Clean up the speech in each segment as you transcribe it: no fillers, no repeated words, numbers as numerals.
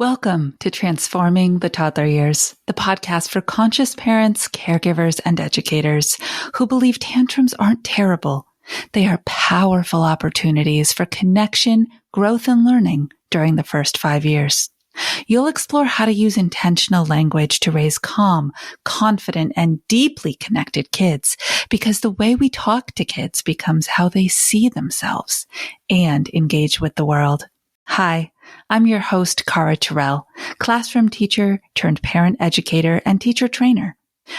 Welcome to Transforming the Toddler Years, the podcast for conscious parents, caregivers, and educators who believe tantrums aren't terrible. They are powerful opportunities for connection, growth, and learning during the first 5 years. You'll explore how to use intentional language to raise calm, confident, and deeply connected kids, because the way we talk to kids becomes how they see themselves and engage with the world. Hi, I'm your host, Cara Terrell, classroom teacher turned parent educator and teacher trainer.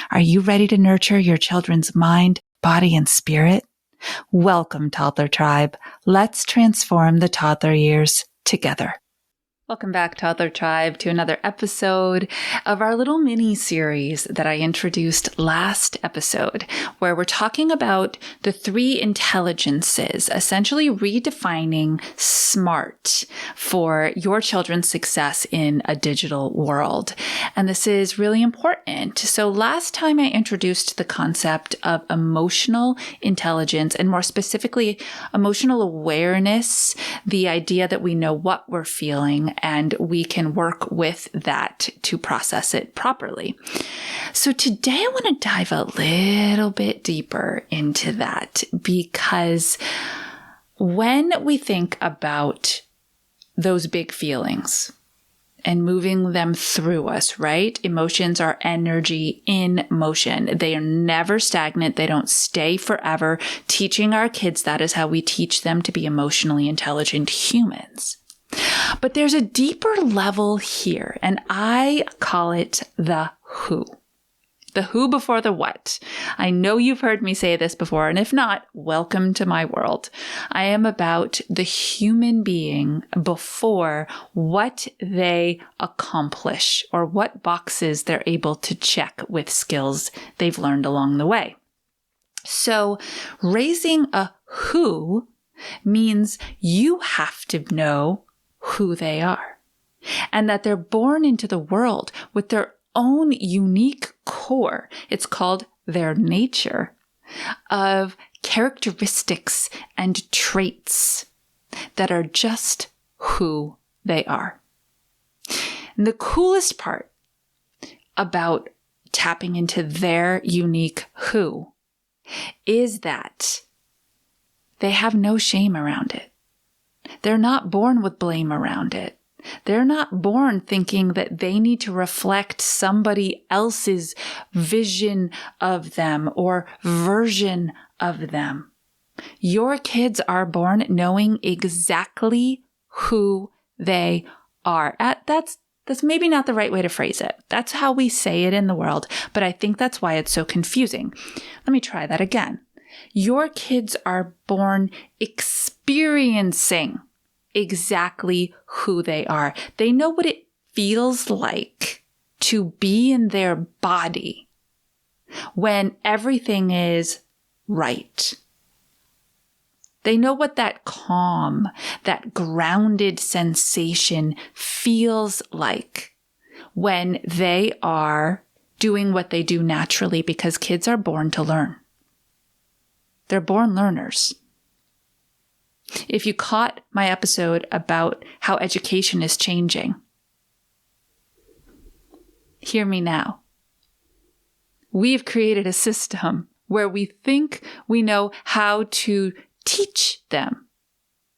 Are you ready to nurture your children's mind, body, and spirit? Welcome, Toddler Tribe. Let's transform the toddler years together. Welcome back, Toddler Tribe, to another episode of our little mini series that I introduced last episode, where we're talking about the 3 intelligences, essentially redefining SMART for your children's success in a digital world. And this is really important. So last time I introduced the concept of emotional intelligence, and more specifically, emotional awareness, the idea that we know what we're feeling and we can work with that to process it properly. So today I want to dive a little bit deeper into that, because when we think about those big feelings and moving them through us, right? Emotions are energy in motion. They are never stagnant. They don't stay forever. Teaching our kids that is how we teach them to be emotionally intelligent humans. But there's a deeper level here, and I call it the who. The who before the what. I know you've heard me say this before, and if not, welcome to my world. I am about the human being before what they accomplish or what boxes they're able to check with skills they've learned along the way. So raising a who means you have to know who they are, and that they're born into the world with their own unique core. It's called their nature of characteristics and traits that are just who they are. And the coolest part about tapping into their unique who is that they have no shame around it. They're not born with blame around it. They're not born thinking that they need to reflect somebody else's vision of them or version of them. Your kids are born knowing exactly who they are. That's maybe not the right way to phrase it. That's how we say it in the world, but I think that's why it's so confusing. Let me try that again. Your kids are born experiencing exactly who they are. They know what it feels like to be in their body when everything is right. They know what that calm, that grounded sensation feels like when they are doing what they do naturally, because kids are born to learn. They're born learners. If you caught my episode about how education is changing, hear me now. We've created a system where we think we know how to teach them,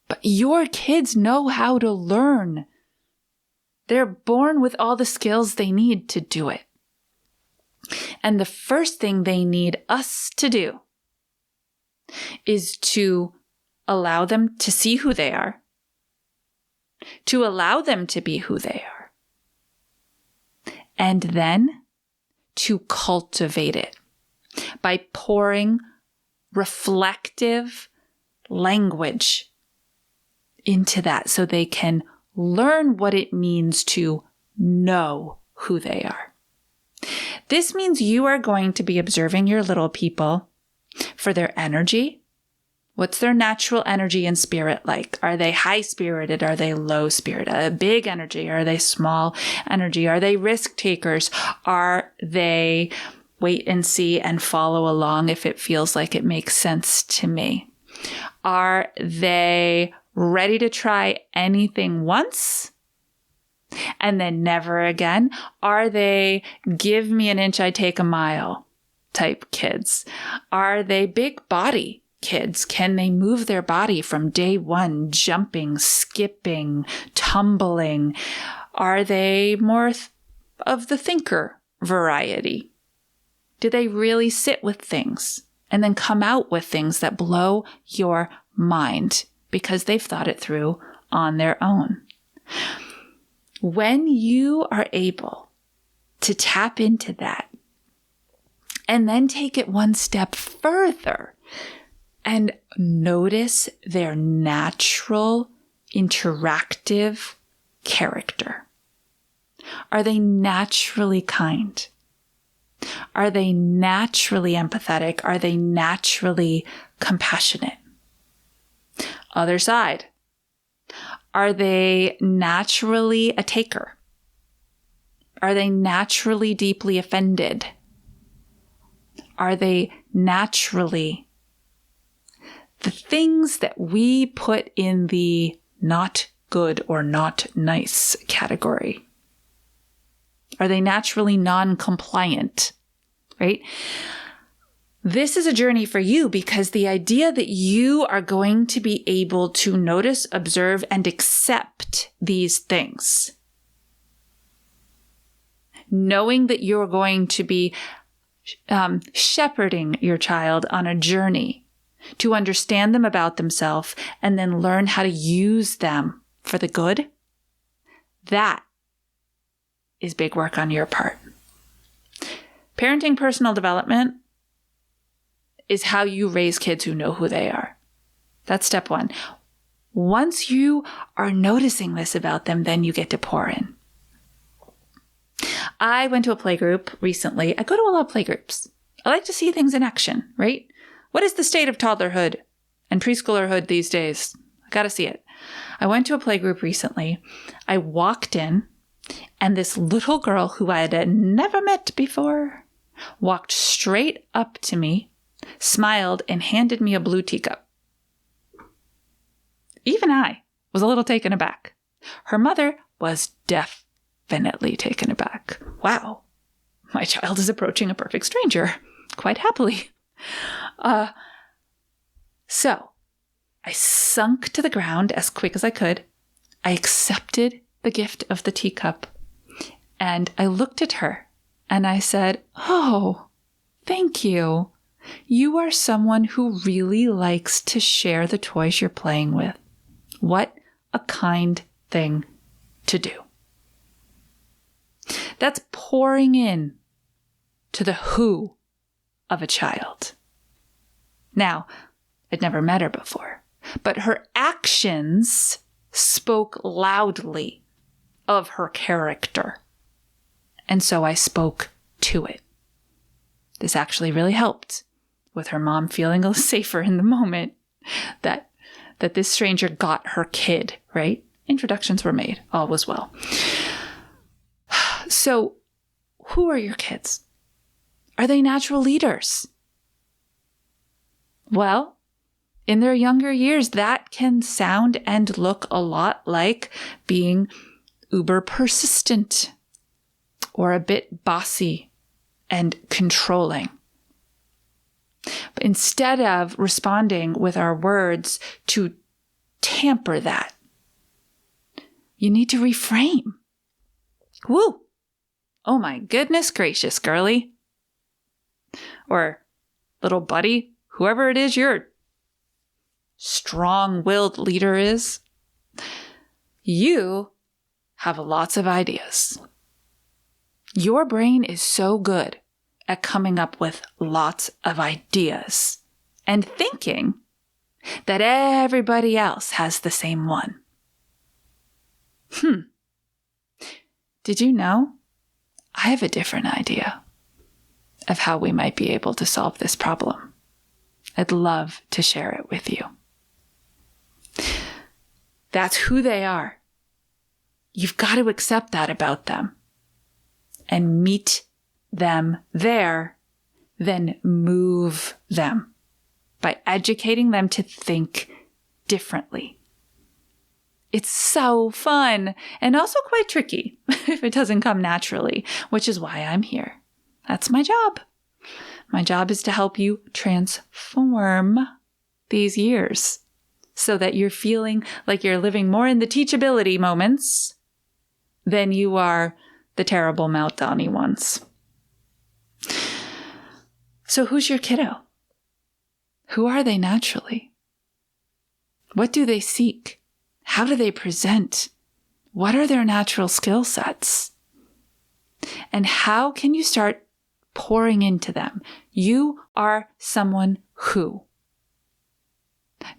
but your kids know how to learn. They're born with all the skills they need to do it. And the first thing they need us to do is to allow them to see who they are, to allow them to be who they are, and then to cultivate it by pouring reflective language into that so they can learn what it means to know who they are. This means you are going to be observing your little people for their energy. What's their natural energy and spirit like? Are they high-spirited? Are they low-spirited? Big energy? Are they small energy? Are they risk takers? Are they wait and see and follow along if it feels like it makes sense to me? Are they ready to try anything once and then never again? Are they give me an inch, I take a mile type kids? Are they big body kids? Can they move their body from day one, jumping, skipping, tumbling? Are they more of the thinker variety? Do they really sit with things and then come out with things that blow your mind because they've thought it through on their own? When you are able to tap into that and then take it one step further and notice their natural interactive character. Are they naturally kind? Are they naturally empathetic? Are they naturally compassionate? Other side. Are they naturally a taker? Are they naturally deeply offended? Are they naturally the things that we put in the not good or not nice category? Are they naturally non-compliant, right? This is a journey for you because the idea that you are going to be able to notice, observe, and accept these things, knowing that you're going to be shepherding your child on a journey to understand them about themselves and then learn how to use them for the good, that is big work on your part. Parenting personal development is how you raise kids who know who they are. That's step one. Once you are noticing this about them, then you get to pour in. I went to a playgroup recently. I go to a lot of playgroups. I like to see things in action, right? What is the state of toddlerhood and preschoolerhood these days? I got to see it. I went to a playgroup recently. I walked in, and this little girl who I had never met before walked straight up to me, smiled, and handed me a blue teacup. Even I was a little taken aback. Her mother was definitely taken aback. Wow, my child is approaching a perfect stranger quite happily. So I sunk to the ground as quick as I could. I accepted the gift of the teacup, and I looked at her and I said, "Oh, thank you. You are someone who really likes to share the toys you're playing with. What a kind thing to do." That's pouring in to the who of a child. Now, I'd never met her before, but her actions spoke loudly of her character. And so I spoke to it. This actually really helped with her mom feeling a little safer in the moment that this stranger got her kid, right? Introductions were made. All was well. So who are your kids? Are they natural leaders? Well, in their younger years, that can sound and look a lot like being uber persistent or a bit bossy and controlling. But instead of responding with our words to tamper that, you need to reframe. Woo! Oh my goodness gracious, girly. Or little buddy, whoever it is your strong-willed leader is, you have lots of ideas. Your brain is so good at coming up with lots of ideas and thinking that everybody else has the same one. Did you know? I have a different idea of how we might be able to solve this problem. I'd love to share it with you. That's who they are. You've got to accept that about them and meet them there, then move them by educating them to think differently It's so fun and also quite tricky if it doesn't come naturally, which is why I'm here. That's my job. My job is to help you transform these years so that you're feeling like you're living more in the teachability moments than you are the terrible meltdowny ones. So who's your kiddo? Who are they naturally? What do they seek? How do they present? What are their natural skill sets? And how can you start pouring into them? You are someone who.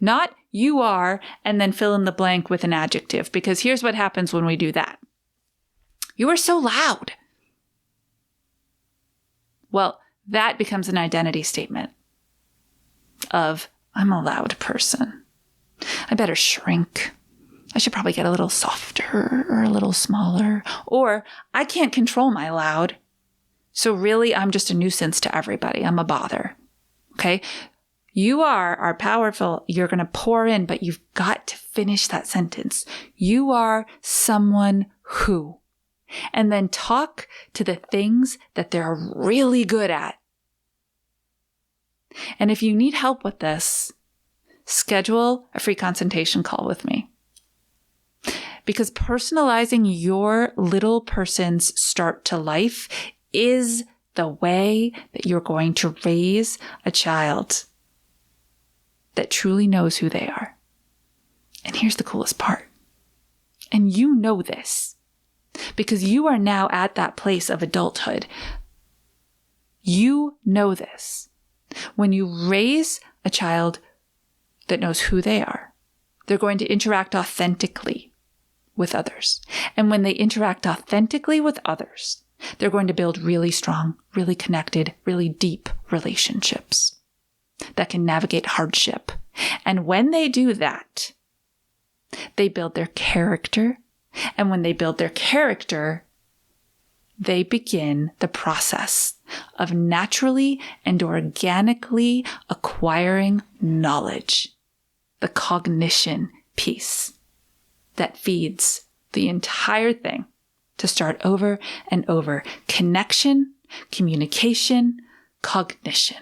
Not you are, and then fill in the blank with an adjective, because here's what happens when we do that. You are so loud. Well, that becomes an identity statement of, I'm a loud person. I better shrink. I should probably get a little softer or a little smaller. Or I can't control my loud. So really, I'm just a nuisance to everybody. I'm a bother. Okay? You are powerful. You're going to pour in, but you've got to finish that sentence. You are someone who. And then talk to the things that they're really good at. And if you need help with this, schedule a free consultation call with me. Because personalizing your little person's start to life is the way that you're going to raise a child that truly knows who they are. And here's the coolest part. And you know this because you are now at that place of adulthood. You know this. When you raise a child that knows who they are, they're going to interact authentically with others. And when they interact authentically with others, they're going to build really strong, really connected, really deep relationships that can navigate hardship. And when they do that, they build their character. And when they build their character, they begin the process of naturally and organically acquiring knowledge, the cognition piece that feeds the entire thing to start over and over. Connection, communication, cognition.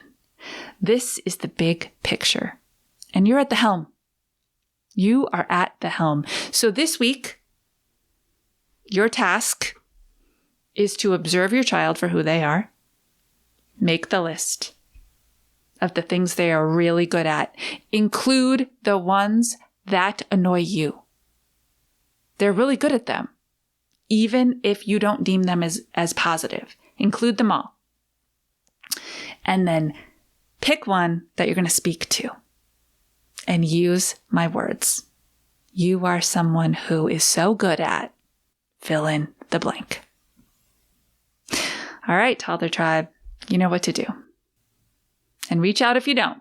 This is the big picture. And you're at the helm. You are at the helm. So this week, your task is to observe your child for who they are. Make the list of the things they are really good at. Include the ones that annoy you. They're really good at them, even if you don't deem them as positive. Include them all. And then pick one that you're going to speak to and use my words. You are someone who is so good at fill in the blank. All right, Toddler Tribe, you know what to do. And reach out if you don't.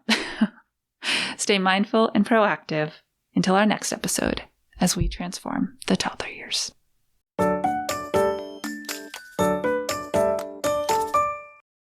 Stay mindful and proactive until our next episode as we transform the toddler years.